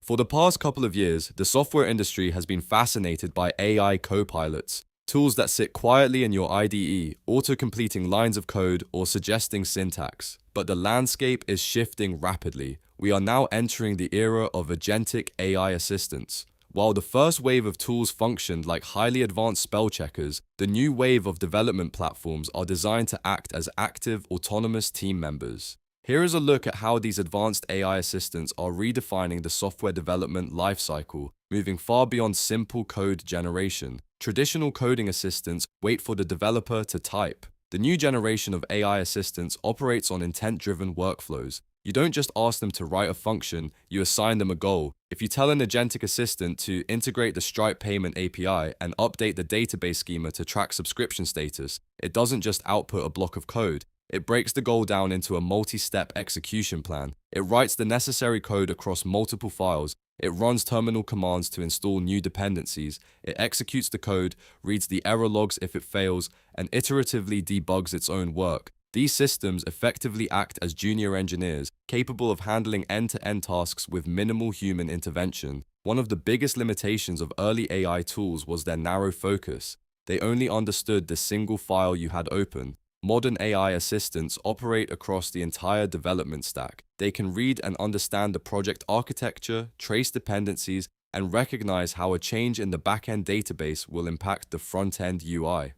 For the past couple of years, the software industry has been fascinated by AI copilots, tools that sit quietly in your IDE, auto-completing lines of code or suggesting syntax. But the landscape is shifting rapidly. We are now entering the era of agentic AI assistants. While the first wave of tools functioned like highly advanced spell checkers, the new wave of development platforms are designed to act as active, autonomous team members. Here is a look at how these advanced AI assistants are redefining the software development lifecycle, moving far beyond simple code generation. Traditional coding assistants wait for the developer to type. The new generation of AI assistants operates on intent-driven workflows. You don't just ask them to write a function, you assign them a goal. If you tell an agentic assistant to integrate the Stripe payment API and update the database schema to track subscription status, it doesn't just output a block of code. It breaks the goal down into a multi-step execution plan. It writes the necessary code across multiple files. It runs terminal commands to install new dependencies. It executes the code, reads the error logs if it fails, and iteratively debugs its own work. These systems effectively act as junior engineers, capable of handling end-to-end tasks with minimal human intervention. One of the biggest limitations of early AI tools was their narrow focus. They only understood the single file you had open. Modern AI assistants operate across the entire development stack. They can read and understand the project architecture, trace dependencies, and recognize how a change in the backend database will impact the front-end UI.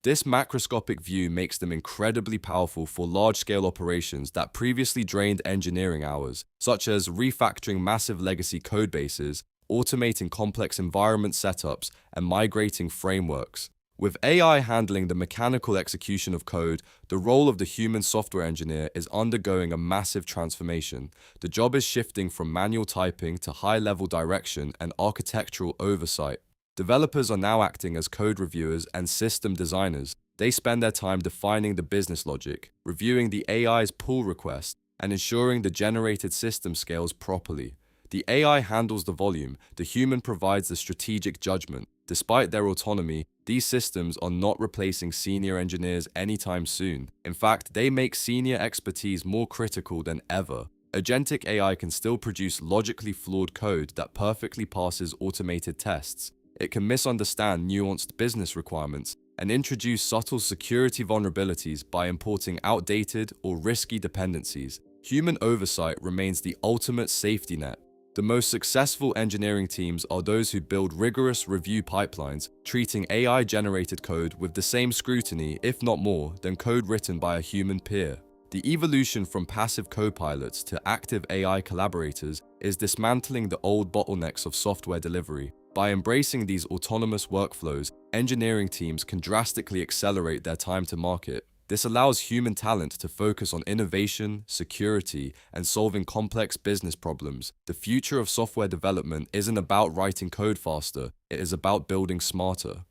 This macroscopic view makes them incredibly powerful for large-scale operations that previously drained engineering hours, such as refactoring massive legacy codebases, automating complex environment setups, and migrating frameworks. With AI handling the mechanical execution of code, the role of the human software engineer is undergoing a massive transformation. The job is shifting from manual typing to high-level direction and architectural oversight. Developers are now acting as code reviewers and system designers. They spend their time defining the business logic, reviewing the AI's pull request, and ensuring the generated system scales properly. The AI handles the volume, the human provides the strategic judgment. Despite their autonomy, these systems are not replacing senior engineers anytime soon. In fact, they make senior expertise more critical than ever. Agentic AI can still produce logically flawed code that perfectly passes automated tests. It can misunderstand nuanced business requirements and introduce subtle security vulnerabilities by importing outdated or risky dependencies. Human oversight remains the ultimate safety net. The most successful engineering teams are those who build rigorous review pipelines, treating AI-generated code with the same scrutiny, if not more, than code written by a human peer. The evolution from passive copilots to active AI collaborators is dismantling the old bottlenecks of software delivery. By embracing these autonomous workflows, engineering teams can drastically accelerate their time to market. This allows human talent to focus on innovation, security, and solving complex business problems. The future of software development isn't about writing code faster, it is about building smarter.